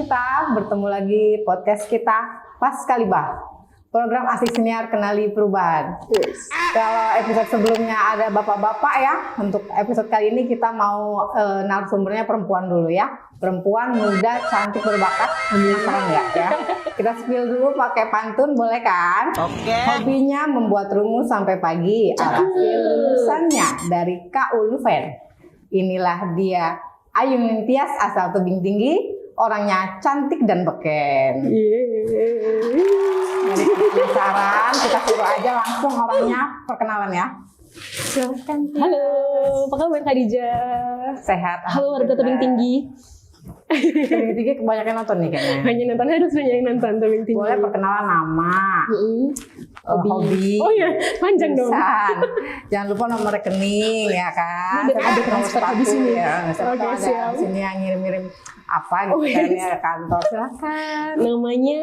kita, bertemu lagi podcast kita Pas Kali Bah. Program Asik Siniar Kenali Perubahan. Yes. Kalau episode sebelumnya ada bapak-bapak ya, untuk episode kali ini kita mau narasumbernya perempuan dulu ya. Perempuan muda, cantik, berbakat. Penasaran nggak ya? Kita spill dulu pakai pantun, boleh kan? Oke. Hobinya membuat rumus sampai pagi. Alhasil lulusannya dari Kak Ulufen. Inilah dia, Ayu Ningtyas, asal Tebing Tinggi. Orangnya cantik dan beken. Jadi penasaran, kita suruh aja langsung orangnya perkenalan ya. Silakan. Halo, apa kabar Kak Dija? Sehat. Halo warga Tebing Tinggi. Tebing Tinggi kebanyakan nonton nih kayaknya. Hanya nonton, harus banyak nonton Tebing Tinggi. Boleh perkenalan nama, hobi. Oh iya, panjang dong. Jangan lupa nomor rekening ya kan. Ada transfer di sini ya. Oke, siap. Di sini yang ngirim-ngirim apa gitu kan ya, kantor. Silakan. Namanya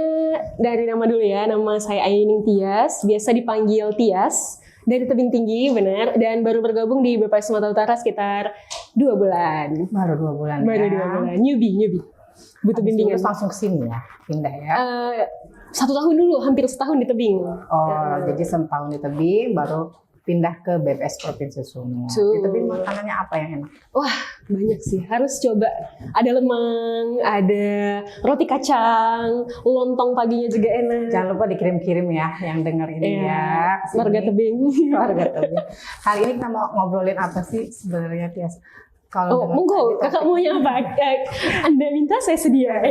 dari nama dulu ya. Nama saya Ayu Ningtyas, biasa dipanggil Tias. Dari Tebing Tinggi, benar. Dan baru bergabung di BPS Sumatera Utara sekitar 2 bulan. Baru 2 bulan Baru ya. 2 bulan. Newbie. Butuh bimbingan. Terus langsung kesini ya, pindah ya. 1 tahun dulu, hampir setahun di Tebing. Jadi setahun di Tebing, baru pindah ke BPS Provinsi Sumut. Di Tebing makanannya apa yang enak? Wah, banyak sih. Harus coba. Ada lemang, ada roti kacang, lontong paginya juga enak. Jangan lupa dikirim-kirim ya yang denger ini ya. Warga Tebing. Warga Tebing. Hari ini kita mau ngobrolin apa sih sebenarnya, Tias? Oh, monggo, kakak maunya apa? Anda minta, saya sedia.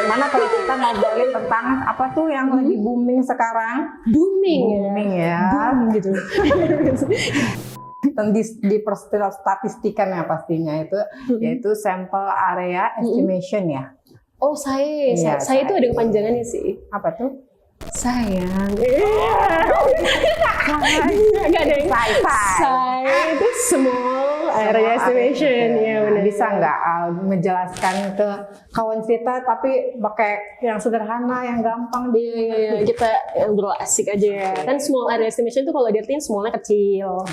Mana kalau kita ngobrolin tentang apa tuh yang lagi booming sekarang? Booming ya. Boom, gitu. Di statistikan ya pastinya itu, yaitu sample area estimation ya. Oh, saya itu ada kepanjangannya sih. Apa tuh? Sayang. Enggak ada yang saya itu small area estimation ya benar. Bisa nggak menjelaskan ke kawan kita tapi pakai yang sederhana, yang gampang? Iya, kita ngobrol asik aja ya. Kan small area estimation itu kalau diartiin smallnya kecil.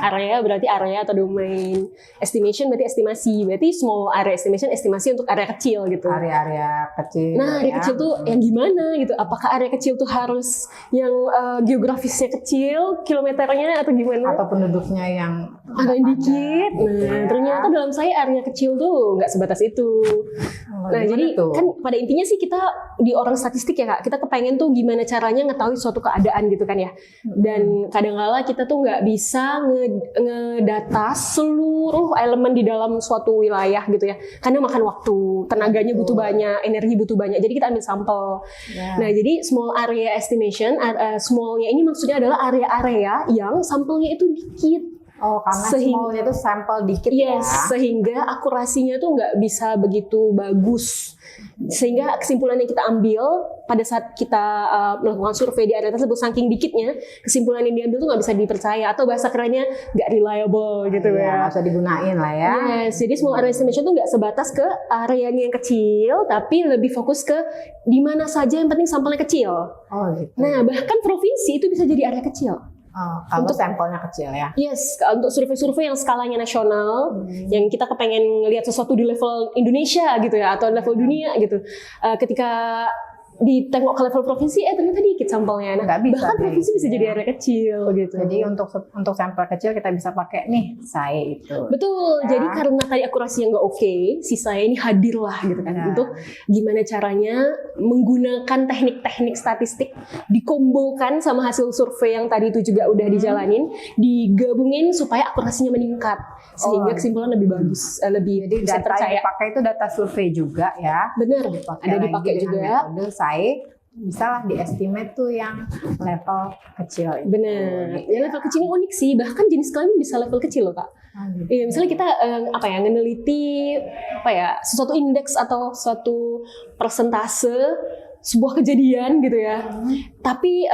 Area berarti area atau domain. Estimation berarti estimasi. Berarti small area estimation estimasi untuk area kecil gitu. Area kecil. Nah, area kecil tuh yang gimana gitu? Apakah area kecil tuh harus yang geografisnya kecil, kilometernya atau gimana? Atau penduduknya yang agak dikit. Nah, ternyata dalam saya area kecil tuh nggak sebatas itu. Nah, jadi kan pada intinya sih kita di orang statistik ya Kak, kita kepengen tuh gimana caranya ngetahui suatu keadaan gitu kan ya. Dan kadang-kala kita tuh nggak bisa ngedata seluruh elemen di dalam suatu wilayah gitu ya. Karena makan waktu, tenaganya butuh banyak, energi butuh banyak. Jadi kita ambil sampel. Nah, jadi small area estimation, smallnya ini maksudnya adalah area-area yang sampelnya itu dikit. Oh, karena smallnya itu sampel dikit ya. Sehingga akurasinya tuh nggak bisa begitu bagus. Sehingga kesimpulan yang kita ambil pada saat kita melakukan survei di area tersebut, saking dikitnya, kesimpulan yang diambil tuh nggak bisa dipercaya. Atau bahasa kerennya nggak reliable gitu ya. Nggak bisa digunain lah ya. Jadi small area estimation tuh nggak sebatas ke areanya yang kecil, tapi lebih fokus ke di mana saja yang penting sampelnya kecil. Oh gitu. Nah, bahkan provinsi itu bisa jadi area kecil. Kalau sampelnya kecil ya. Yes, untuk survei-survei yang skalanya nasional, yang kita kepengen ngelihat sesuatu di level Indonesia gitu ya, atau level dunia gitu. Ketika ditengok ke level provinsi, ternyata dikit sampelnya. Nah, bisa, bahkan provinsi bisa jadi area kecil gitu. Jadi untuk sampel kecil kita bisa pakai nih saya itu. Betul. Ya. Jadi karena tadi akurasi yang nggak oke, si saya ini hadirlah gitu kan untuk gimana caranya menggunakan teknik-teknik statistik dikombokan sama hasil survei yang tadi itu juga udah dijalanin, digabungin supaya akurasinya meningkat sehingga kesimpulan lebih bagus, lebih jadi bisa data terpercaya. yang dipakai itu data survei juga ya. Benar. Ada dipakai juga. Metode saya bisa lah diestimate tuh yang level kecil. Benar. Ya level kecil ini unik sih. Bahkan jenis kelamin bisa level kecil loh Kak. Iya, misalnya kita meneliti sesuatu indeks atau suatu persentase sebuah kejadian gitu ya. Tapi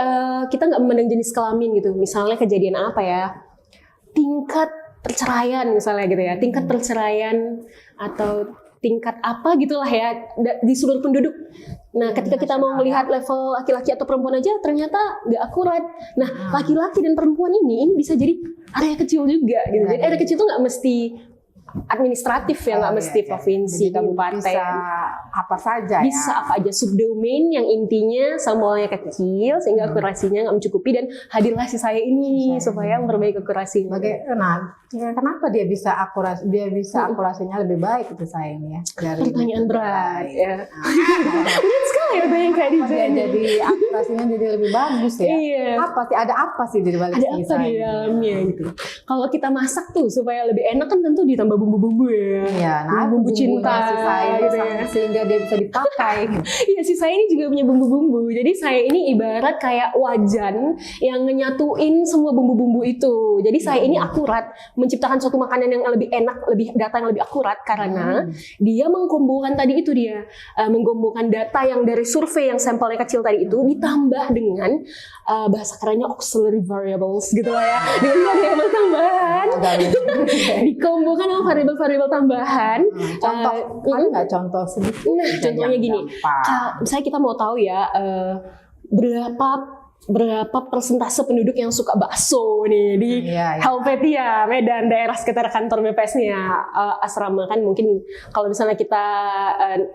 kita nggak memandang jenis kelamin gitu. Misalnya kejadian apa ya? Tingkat perceraian misalnya gitu ya. Tingkat perceraian atau tingkat apa gitulah ya di seluruh penduduk. Nah, ketika kita mau melihat level laki-laki atau perempuan aja ternyata nggak akurat. Nah, laki-laki dan perempuan ini bisa jadi area kecil juga gitu. Jadi area kecil itu nggak mesti administratif ya, nggak mesti provinsi, kabupaten. Bisa apa saja Bisa ya. apa aja, subdomain yang intinya sampelnya kecil sehingga akurasinya nggak mencukupi, dan hadirlah si saya ini supaya memperbaiki akurasinya. Kenapa dia bisa akurasinya lebih baik itu saya ini ya? Pertanyaan berat ya. Nah, Berat sekali ya bayang Kak dia Dija. jadi akurasinya jadi lebih bagus ya. Iya. Ada apa sih di balik Ada ini apa di saya? dalamnya gitu. Kalau kita masak tuh supaya lebih enak kan tentu ditambah bumbu-bumbu ya. Iya, nah bumbu cinta si saya gitu ya. sehingga dia bisa dipakai. Iya, si saya ini juga punya bumbu-bumbu. Jadi saya ini ibarat kayak wajan yang nyatuin semua bumbu-bumbu itu. Jadi saya ini akurat menciptakan suatu makanan yang lebih enak, data yang lebih akurat karena dia mengkombokan tadi itu menggabungkan data yang dari survei yang sampelnya kecil tadi itu ditambah dengan bahasa kerennya auxiliary variables gitu lah ya. Dengan variabel tambahan. Dikombinasikan sama variabel-variabel tambahan. Ada nggak contoh sedikit? Nah, contohnya gini. Misalnya kita mau tahu ya berapa persentase penduduk yang suka bakso nih di Helvetia, Medan, daerah sekitar kantor BPS-nya asrama kan. Mungkin kalau misalnya kita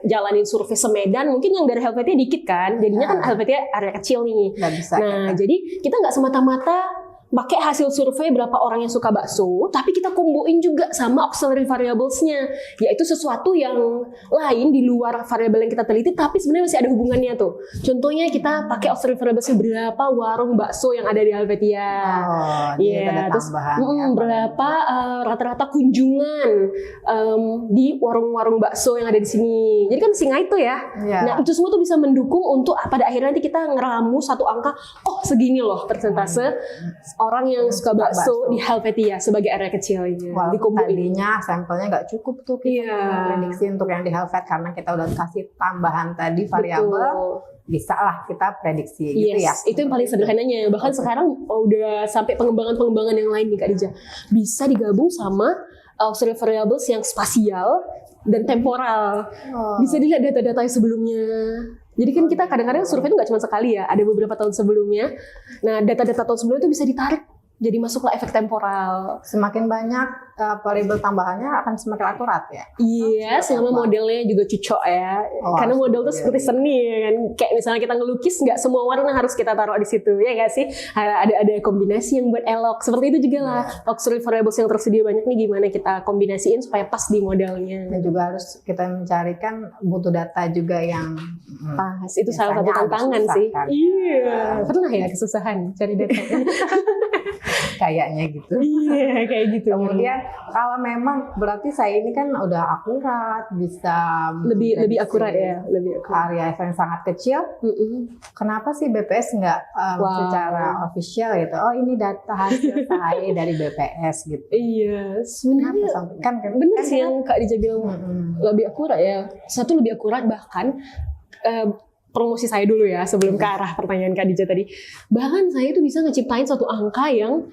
jalanin survei se-Medan, mungkin yang dari Helvetia dikit kan, jadinya kan Helvetia area kecil nih. Nah, jadi kita nggak semata-mata pakai hasil survei berapa orang yang suka bakso, tapi kita komboin juga sama auxiliary variables-nya, yaitu sesuatu yang lain di luar variabel yang kita teliti, tapi sebenarnya masih ada hubungannya tuh. Contohnya kita pakai auxiliary variables-nya berapa warung bakso yang ada di Helvetia, terus berapa rata-rata kunjungan di warung-warung bakso yang ada di sini. Jadi kan singa itu ya. Nah itu semua tuh bisa mendukung untuk pada akhirnya nanti kita ngeramu satu angka, oh segini loh persentase orang yang suka bakso di Helvetia sebagai area kecilnya. Walaupun tadinya sampelnya nggak cukup tuh kita prediksi untuk yang di Helvet karena kita udah kasih tambahan tadi variabel, bisa lah kita prediksi gitu ya. Itu yang paling sederhananya. Bahkan sekarang udah sampai pengembangan-pengembangan yang lain nih Kak Dija. Bisa digabung sama auxiliary variables yang spasial dan temporal. Bisa dilihat data-data yang sebelumnya. Jadi kan kita kadang-kadang survei itu nggak cuma sekali ya, ada beberapa tahun sebelumnya. Nah, data-data tahun sebelumnya itu bisa ditarik, jadi masuklah efek temporal. Semakin banyak variabel tambahannya akan semakin akurat ya? Iya, selama modelnya juga cocok ya. Karena model itu seperti seni ya kan. Kayak misalnya kita ngelukis, nggak semua warna harus kita taruh di situ, ya nggak sih? Ada kombinasi yang buat elok. Seperti itu juga lah. Auxiliary variables yang tersedia banyak nih, gimana kita kombinasiin supaya pas di modelnya. Dan juga harus kita mencarikan butuh data juga yang pas. Itu salah satu tantangan sih. Kan? Iya. Pernah ya kesusahan cari data? Kayaknya gitu. Iya, kayak gitu. Kemudian kalau memang berarti saya ini kan udah akurat, bisa lebih akurat ya, lebih akurat. Area yang sangat kecil. Kenapa sih BPS nggak secara official gitu? Oh ini data hasil saya dari BPS gitu. Iya, sebenarnya kan bener sih yang Kak Dija bilang lebih akurat ya. Satu lebih akurat, bahkan promosi saya dulu ya sebelum ke arah pertanyaan Kak Dija tadi. Bahkan saya itu bisa ngeciptain satu angka yang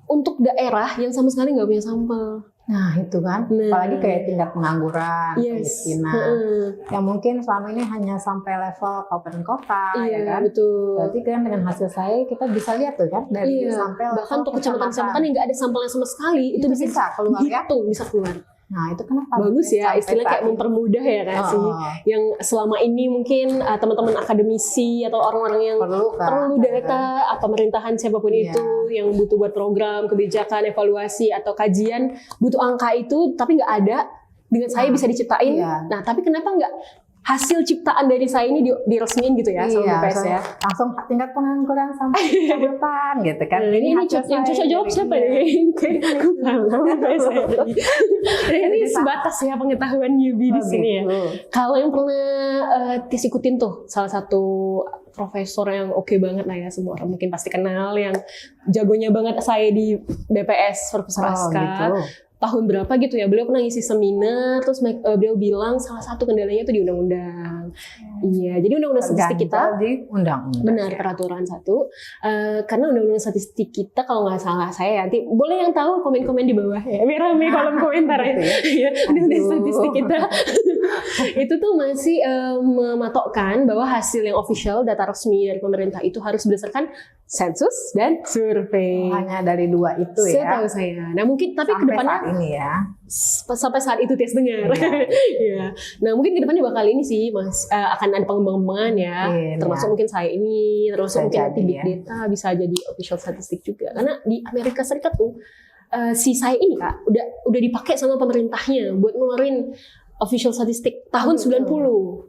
untuk daerah yang sama sekali nggak punya sampel. Nah itu kan, apalagi kayak tingkat pengangguran, kemiskinan, yang mungkin selama ini hanya sampai level kabupaten kota, ya kan? Betul. Berarti kan dengan hasil saya kita bisa lihat tuh kan dari sampel bahkan untuk kecamatan-kecamatan yang nggak ada sampelnya sama sekali itu bisa keluar ya? Bisa keluar. Nah itu kenapa? Bagus ya, istilah kayak mempermudah ya kan sih. Yang selama ini mungkin teman-teman akademisi atau orang-orang yang perlu data, pemerintahan siapapun itu yang butuh buat program, kebijakan, evaluasi atau kajian, butuh angka itu tapi nggak ada, dengan saya bisa diciptain. Nah tapi kenapa nggak hasil ciptaan dari saya ini diresmiin gitu ya sama BPS ya? Langsung tingkat pengangguran sampai depan gitu kan. Ini yang cocok jawab siapa ya? Ini sebatas ya pengetahuan newbie di sini ya. Kalau yang pernah tis ikutin tuh salah satu profesor yang oke banget lah ya, semua orang mungkin pasti kenal, yang jagonya banget saya di BPS, Profesor Aska. Tahun berapa gitu ya, beliau pernah ngisi seminar, terus beliau bilang salah satu kendalanya itu di undang-undang. Iya, jadi undang-undang statistik kita di undang-undang. Benar, peraturan satu. Karena undang-undang statistik kita kalau nggak salah saya, nanti boleh yang tahu komen-komen di bawah ya, biar rame kolom komentar ya. Undang-undang statistik kita itu tuh masih mematokkan bahwa hasil yang official, data resmi dari pemerintah itu harus berdasarkan sensus dan survei. Hanya dari 2 itu ya. Setahu saya. Nah mungkin tapi Sampai kedepannya saat ini ya. sampai saat itu tes dengar. Ya. Nah mungkin kedepannya bakal ini sih Mas, akan ada pengembangan ya. Termasuk mungkin saya ini, termasuk mungkin nanti big data bisa jadi official statistik juga. Karena di Amerika Serikat tuh si saya ini Kak udah dipakai sama pemerintahnya buat ngeluarin official statistik tahun 90.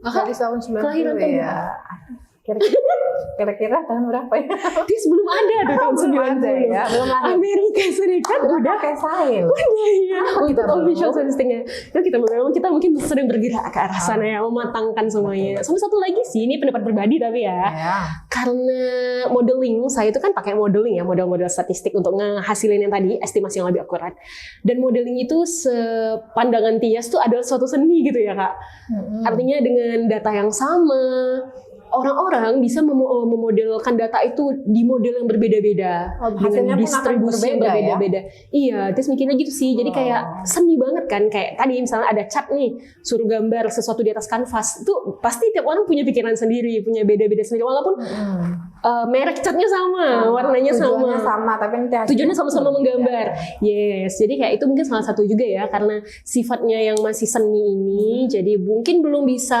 Kakak di tahun 90 kelahiran ya. Kira-kira tahun berapa ya? Dia sebelum ada tuh tahun 90 ya. Belum ada. Amerika Serikat udah kayak saya. Iya, untuk official statistiknya. Nah, kita mungkin sedang bergerak ke arah sana ya, mematangkan semuanya. Sama satu lagi sih, ini pendapat pribadi tapi ya. Karena modeling, saya itu kan pakai modeling ya, model-model statistik untuk ngehasilin yang tadi, estimasi yang lebih akurat. Dan modeling itu sepandangan Tias tuh adalah suatu seni gitu ya Kak. Artinya dengan data yang sama, orang-orang bisa memodelkan data itu di model yang berbeda-beda, dengan distribusi yang berbeda-beda. Ya? Iya, terus mikirnya gitu sih. Jadi kayak seni banget kan. Kayak tadi misalnya ada cat nih, suruh gambar sesuatu di atas kanvas. Itu pasti tiap orang punya pikiran sendiri, punya beda-beda sendiri. Walaupun merek catnya sama, warnanya sama, tapi tujuannya sama-sama menggambar. Yes, jadi kayak itu mungkin salah satu juga ya, karena sifatnya yang masih seni ini, jadi mungkin belum bisa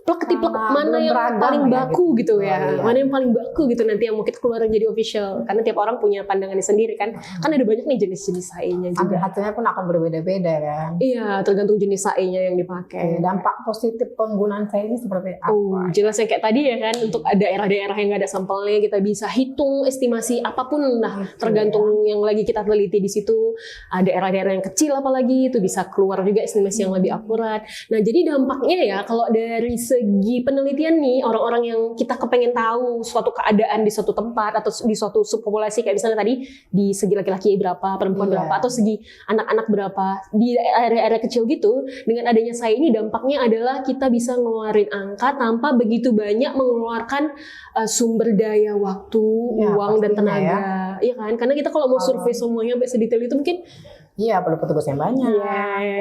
plek-tiplek mana yang paling baku gitu ya, mana yang paling baku gitu nanti yang mungkin keluar jadi official, karena tiap orang punya pandangannya sendiri kan ada banyak nih jenis-jenis SAE-nya juga. Hasilnya pun akan berbeda-beda kan. Iya, tergantung jenis SAE-nya yang dipakai. Dampak positif penggunaan SAE ini seperti apa? Jelas yang kayak tadi ya kan, untuk daerah-daerah yang nggak ada sampelnya kita bisa hitung estimasi apapun lah, tergantung yang lagi kita teliti di situ. Ada daerah-daerah yang kecil apalagi itu bisa keluar juga estimasi yang lebih akurat. Nah jadi dampaknya ya kalau dari segi penelitian nih, orang-orang yang kita kepengen tahu suatu keadaan di suatu tempat atau di suatu subpopulasi, kayak misalnya tadi di segi laki-laki berapa, perempuan berapa, atau segi anak-anak berapa di area-area kecil gitu, dengan adanya SAE ini dampaknya adalah kita bisa ngeluarin angka tanpa begitu banyak mengeluarkan sumber daya waktu, uang dan tenaga, iya kan? Karena kita kalau mau survei semuanya sampai sedetail itu mungkin perlu petugas yang banyak,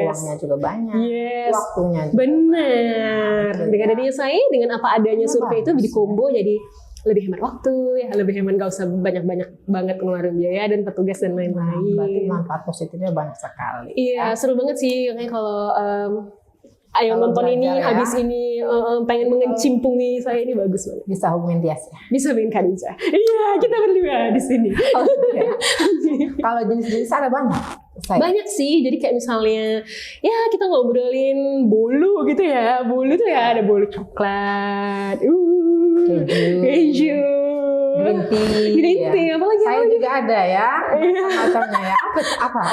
uangnya juga banyak, waktunya juga. Benar. Dengan adanya SAE, dengan apa adanya survei itu jadi combo, jadi lebih hemat waktu, ya lebih hemat, gak usah banyak-banyak banget ngeluarin biaya dan petugas dan lain-lain. Berarti manfaat positifnya banyak sekali. Iya, seru banget sih. Makanya kalau yang nonton ini, habis ini pengen mengecimpungi saya, ini bagus banget. Bisa hubungin Tias ya? Bisa hubungin Khadijah. Iya, kita berdua di sini. Kalau jenis-jenis ada banyak? Banyak sih, jadi kayak misalnya ya kita ngobrolin bolu gitu ya. Bolu tuh ya ada bolu coklat, keju, green tea, apalagi saya juga ada ya, macamnya ya. Apa?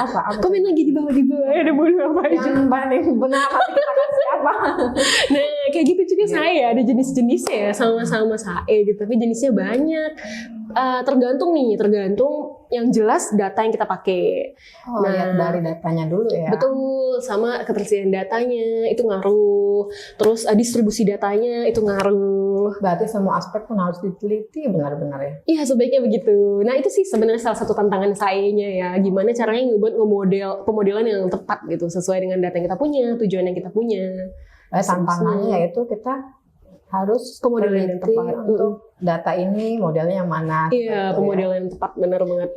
Komen lagi di bawah ada bolu apa aja. Yang paling benar pasti kita kasih apa. Nah kayak gitu juga saya ada jenis-jenisnya ya, sama-sama SAE gitu, tapi jenisnya banyak. Tergantung yang jelas data yang kita pakai. Lihat dari datanya dulu ya. Betul, sama ketersediaan datanya itu ngaruh. Terus distribusi datanya itu ngaruh. Berarti semua aspek pun harus diteliti benar-benar ya. Iya, sebaiknya begitu. Nah, itu sih sebenarnya salah satu tantangan SAE-nya ya. Gimana caranya ngebuat pemodelan yang tepat gitu, sesuai dengan data yang kita punya, tujuan yang kita punya. Tantangannya yaitu kita harus pemodelan yang tepat untuk data ini, modelnya yang mana. Iya, pemodelan yang tepat, benar banget.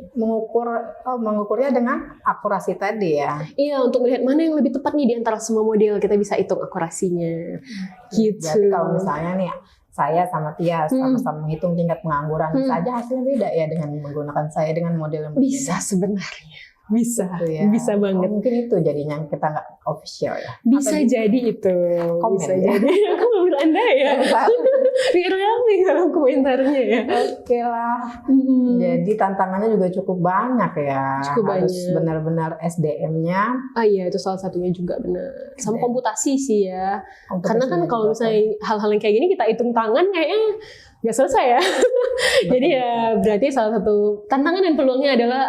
Mengukurnya dengan akurasi tadi ya. Iya, untuk melihat mana yang lebih tepat nih di antara semua model, kita bisa hitung akurasinya. Gitu. Jadi kalau misalnya nih saya sama Tias sama-sama menghitung tingkat pengangguran saja hasilnya beda ya dengan menggunakan saya dengan model yang berbeda. Bisa sebenarnya. Bisa, ya. Bisa banget. Mungkin itu jadinya kita nggak official ya. Bisa jadi itu. Bisa jadi. Aku ngambil Anda ya. Biar rame dalam komentarnya ya. Oke lah. Jadi tantangannya juga cukup banyak ya. Harus benar-benar SDM-nya. Iya, itu salah satunya juga benar. Sama komputasi sih ya. Karena kan kalau misalnya hal-hal yang kayak gini kita hitung tangan kayaknya nggak selesai ya. Jadi ya berarti salah satu tantangan dan peluangnya adalah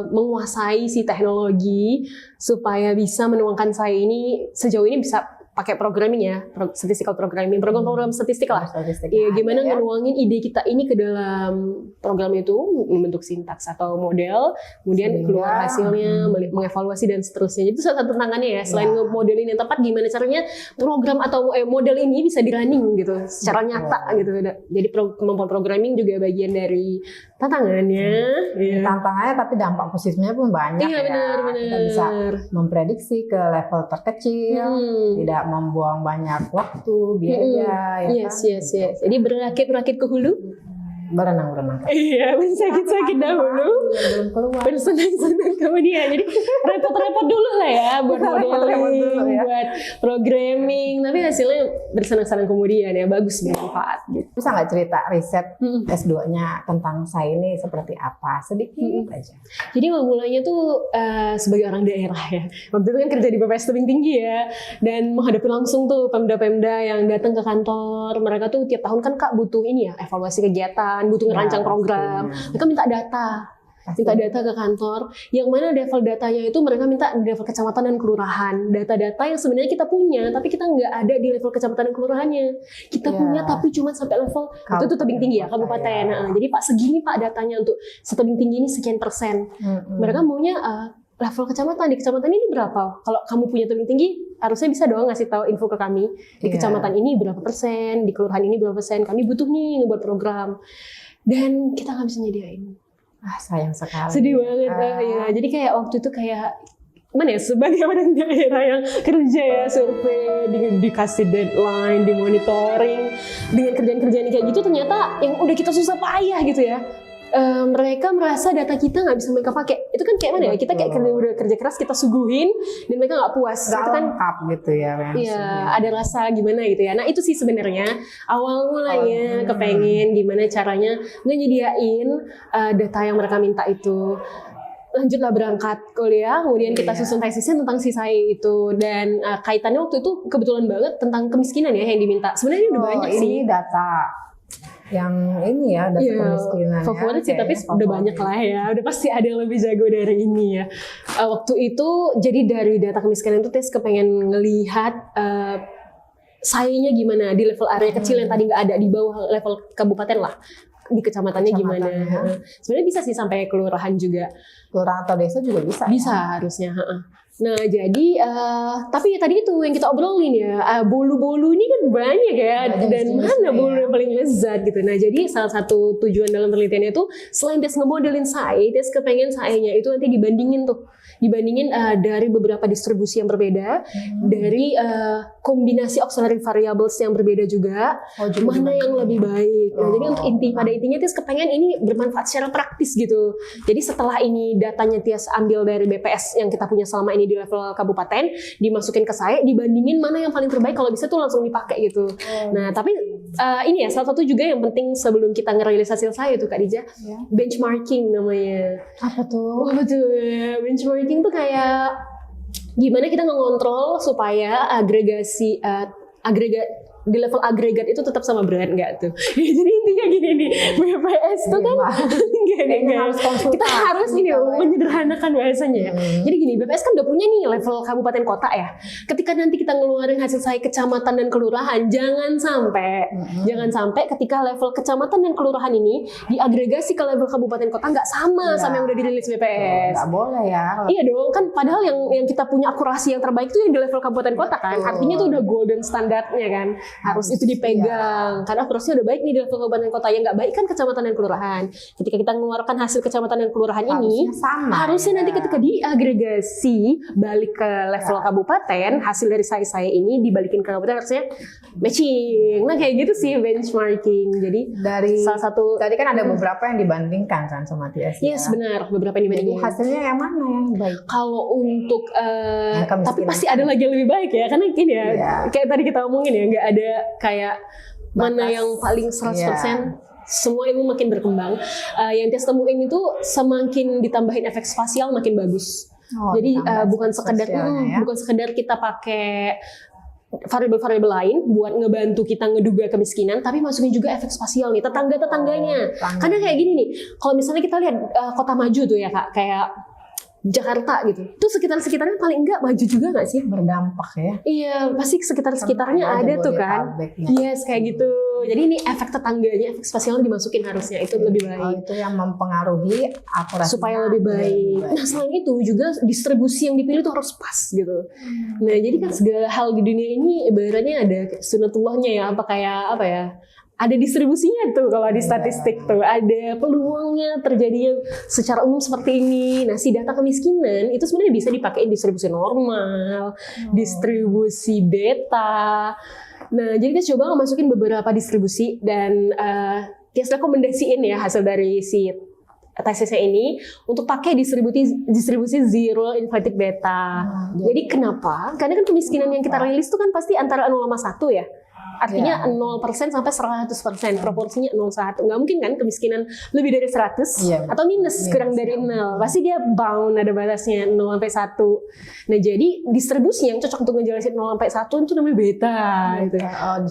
menguasai si teknologi supaya bisa menuangkan saya ini sejauh ini bisa pakai programming ya, statistical programming, program-program statistik lah. Iya, gimana ngenuangin ide kita ini ke dalam program itu, membentuk sintaks atau model, kemudian keluar hasilnya, mengevaluasi dan seterusnya. Jadi itu salah satu tantangannya ya. Selain modelin yang tepat, gimana caranya program atau model ini bisa di-running gitu, secara nyata gitu. Jadi kemampuan programming juga bagian dari tantangannya. Tantangannya tapi dampak positifnya pun banyak ya. Benar. Kita bisa memprediksi ke level terkecil, tidak membuang banyak waktu, biaya. Yes. Jadi berakit ke hulu, berenang. Iya, bersakit-sakit dahulu, bersenang-senang kemudian. Jadi repot-repot dulu lah ya buat modeling, buat programming, tapi hasilnya bersenang-senang kemudian ya, bagus, bermanfaat. Gitu. Bisa nggak cerita riset S2-nya tentang saya ini seperti apa? Sedikit aja. Jadi mulainya tuh sebagai orang daerah ya. Waktu itu kan kerja di BPS Tebing Tinggi ya, dan menghadapi langsung tuh pemda-pemda yang datang ke kantor. Mereka tuh tiap tahun kan Kak butuh ini ya, evaluasi kegiatan, butuh ngerancang program. Mereka minta data ke kantor, yang mana level datanya itu mereka minta di level kecamatan dan kelurahan. Data-data yang sebenarnya kita punya, tapi kita nggak ada di level kecamatan dan kelurahannya. Kita punya tapi cuma sampai level itu tuh tebing tinggi ya, kabupaten. Nah, jadi Pak segini Pak datanya untuk setebing tinggi ini sekian persen. Mereka maunya level kecamatan, di kecamatan ini berapa? Kalau kamu punya tebing tinggi, harusnya bisa dong ngasih tahu info ke kami. Di kecamatan ini berapa persen, di kelurahan ini berapa persen. Kami butuh nih ngebuat program. Dan kita nggak bisa nyediain. Sayang sekali. Sedih banget ya. Jadi kayak waktu itu kayak mana ya, sebagai orang daerah yang kerja ya, survei, dikasih deadline, dimonitoring, dengan kerjaan-kerjaan kayak gitu, ternyata yang udah kita susah payah gitu ya. Mereka merasa data kita nggak bisa mereka pakai. Itu kan kayak mana ya? Kita kayak udah kerja keras, kita suguhin dan mereka nggak puas. Nggak itu kan lengkap gitu ya. Iya, ada rasa gimana gitu ya. Nah itu sih sebenarnya awal mulanya kepengen gimana caranya nyediain data yang mereka minta itu. Lanjutlah berangkat kuliah, kemudian kita susun tesisnya tentang si saya itu, dan kaitannya waktu itu kebetulan banget tentang kemiskinan ya yang diminta. Sebenarnya udah banyak sih. Ini data yang ini ya, data kemiskinan favorit sih, tapi udah banyak lah ya, udah pasti ada yang lebih jago dari ini ya. Waktu itu jadi dari data kemiskinan itu tes kepengen ngelihat sayanya gimana di level area kecil yang tadi nggak ada, di bawah level kabupaten lah, di kecamatannya gimana. Sebenarnya bisa sih sampai kelurahan juga, kelurahan atau desa juga bisa harusnya. Nah jadi tapi tadi itu yang kita obrolin ya, bolu-bolu ini kan banyak ya, dan mana bolu yang paling lezat gitu. Nah jadi salah satu tujuan dalam penelitiannya itu selain tes ngemodelin say, tes kepengen sayanya itu nanti dibandingin dari beberapa distribusi yang berbeda, dari kombinasi auxiliary variables yang berbeda juga, mana yang lebih baik. Nah, jadi untuk pada intinya tes kepengen ini bermanfaat secara praktis gitu. Jadi setelah ini datanya Tias ambil dari BPS yang kita punya selama ini di level kabupaten, dimasukin ke saya, dibandingin mana yang paling terbaik, kalau bisa tuh langsung dipakai gitu. Nah tapi ini ya salah satu juga yang penting sebelum kita ngerilis hasil saya itu Kak Dija, benchmarking namanya. Apa tuh? Betul, benchmarking tuh kayak gimana kita ngontrol supaya agregasi di level agregat itu tetap sama brand nggak tuh? Jadi intinya gini nih, BPS tuh kan kita harus ini menyederhanakan bahasanya. Jadi gini, BPS kan udah punya nih level kabupaten kota ya. Ketika nanti kita ngeluarin hasil saya kecamatan dan kelurahan, jangan sampai ketika level kecamatan dan kelurahan ini diagregasi ke level kabupaten kota nggak sama yang udah dirilis BPS. Nggak boleh ya. Iya dong, kan padahal yang kita punya akurasi yang terbaik itu yang di level kabupaten kota kan. Artinya itu udah golden standarnya kan. Harus itu dipegang karena akurasinya udah baik nih di level kabupaten kota. Yang nggak baik kan kecamatan dan kelurahan. Ketika kita mengeluarkan hasil kecamatan dan kelurahan ini harusnya nanti ketika diagregasi balik ke level kabupaten, hasil dari saya ini dibalikin ke kabupaten harusnya matching. Nah kayak gitu sih benchmarking. Jadi dari salah satu tadi kan ada beberapa yang dibandingkan kan sama TS. Yes, benar, beberapa yang dibandingkan. Jadi hasilnya yang mana yang baik? Kalau untuk tapi pasti ada lagi yang lebih baik ya, karena gini ya, kayak tadi kita omongin ya, nggak ada kayak mana yang paling 100%. Semua ilmu makin berkembang. Yang tes temuin itu semakin ditambahin efek spasial makin bagus. Jadi bukan sekedar kita pakai variabel-variabel lain buat ngebantu kita ngeduga kemiskinan, tapi masukin juga efek spasial nih, tetangga-tetangganya. Karena kayak gini nih, kalau misalnya kita lihat kota maju tuh ya Kak, kayak Jakarta gitu. Itu sekitarnya paling enggak maju juga nggak sih? Berdampak ya. Iya, pasti sekitarnya ada tuh kan. Yes, kayak gitu. Jadi ini efek tetangganya, efek spasialnya dimasukin harusnya itu lebih baik. Itu yang mempengaruhi akurasi Supaya lebih baik. Nah, selain itu juga distribusi yang dipilih itu harus pas gitu. Nah, jadi kan segala hal di dunia ini ibaratnya ada sunatullahnya ya, apa ya? Ada distribusinya tuh kalau di statistik tuh, ada peluangnya terjadinya secara umum seperti ini. Nah, si data kemiskinan itu sebenarnya bisa dipakai distribusi normal, distribusi beta. Nah, jadi kita coba masukin beberapa distribusi dan kita rekomendasiin ya hasil dari si tesisnya ini untuk pakai distribusi zero inflated beta. Jadi kenapa? Karena kan kemiskinan yang kita rilis itu kan pasti antara 0 sama 1 ya. Artinya 0% sampai 100%, proporsinya 0-1. Nggak mungkin kan kemiskinan lebih dari 100 atau minus kurang dari 0. Pasti dia bound, ada batasnya 0 sampai 1. Nah, jadi distribusi yang cocok untuk ngejelasin 0 sampai 1 itu namanya beta. Gitu.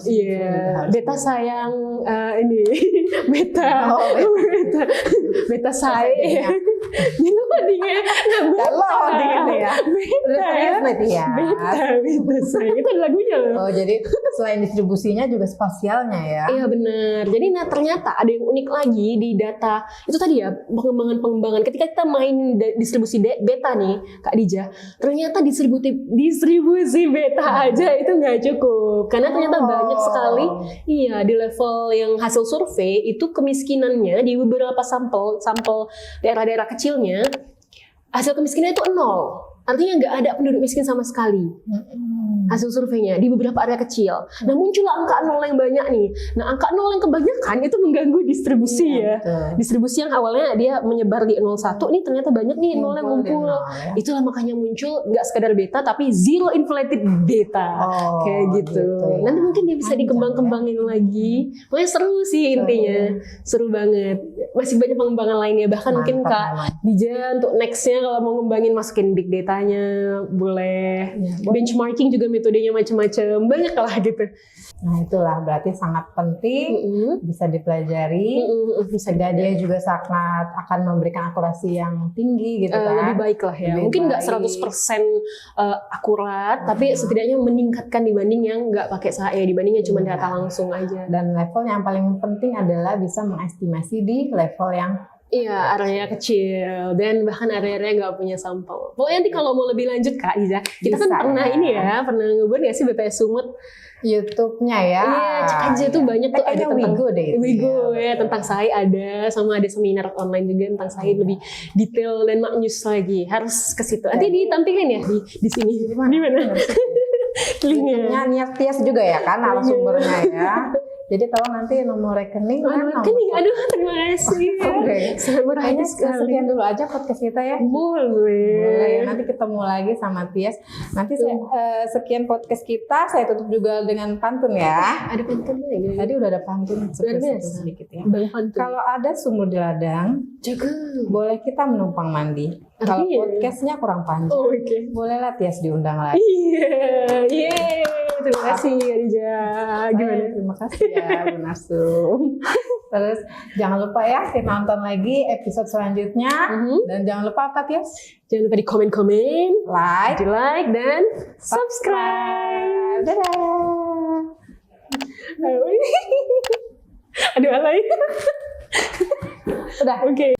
Iya, beta sayang ini beta saya. Ini tadinya beta saya itu lagunya loh. Oh, jadi selain distribusinya juga spasialnya ya. Iya benar. Jadi ternyata ada yang unik lagi di data itu tadi ya, pengembangan. Ketika kita main distribusi beta nih Kak Dija, ternyata distribusi beta aja itu nggak cukup karena ternyata banyak sekali di level yang hasil survei itu kemiskinannya di beberapa sampel daerah-daerah kecilnya hasil kemiskinannya itu 0. Artinya nggak ada penduduk miskin sama sekali. Hasil surveinya di beberapa area kecil. Nah, muncullah angka 0 yang banyak nih. Nah, angka 0 yang kebanyakan itu mengganggu distribusi ya. Distribusi yang awalnya dia menyebar di 01, nih ternyata banyak nih 0 yang ngumpul. Itulah makanya muncul nggak sekadar beta tapi zero inflated beta. Kayak gitu. Nanti mungkin dia bisa dikembang-kembangin lagi. Pokoknya seru sih intinya. Seru banget. Masih banyak pengembangan lainnya. Bahkan mungkin Kak Dija untuk nextnya kalau mau ngembangin masukin big datanya boleh. Benchmarking juga metodenya macam-macam, banyak lah gitu. Nah, itulah berarti sangat penting, bisa dipelajari, sehingga dia juga sangat akan memberikan akurasi yang tinggi gitu kan. Lebih baik lah ya. Mungkin nggak 100% akurat, tapi setidaknya meningkatkan dibanding yang nggak pakai SAE, dibandingnya cuma data langsung aja. Dan level yang paling penting adalah bisa mengestimasi di level yang area kecil dan bahkan area-area nggak punya sampel. Pokoknya nanti kalau mau lebih lanjut Kak Iza, kita kan pernah pernah ngebuat nggak sih BPS Sumut YouTube-nya ya. Iya, cek aja tuh banyak tuh ada tentang Wigo ya, tentang SAE ada, sama ada seminar online juga tentang SAE lebih detail dan maknyus lagi. Harus ke situ. Nanti ditampilkan ya di sini. Di mana? Linknya Niat Tias juga ya kan narasumbernya ya. Jadi tolong nanti nomor rekening. Aduh, terima kasih. Kayaknya sekian dulu aja podcast kita ya. Boleh. Nanti ketemu lagi sama Tias. Nanti sekian podcast kita. Saya tutup juga dengan pantun ya. Ada pantun lagi. Tadi udah ada pantun sedikit ya. Kalau ada sumur di ladang, boleh kita menumpang mandi. Kalau podcastnya kurang panjang, bolehlah Tias diundang lagi. Iya. Terima kasih Rija. Gimana? Terima kasih ya Bu Narsum. Terus jangan lupa ya kita nonton lagi episode selanjutnya. Dan jangan lupa apa Tias? Jangan lupa di komen, like dan subscribe. Dadah. Aduh alay. Udah. Oke.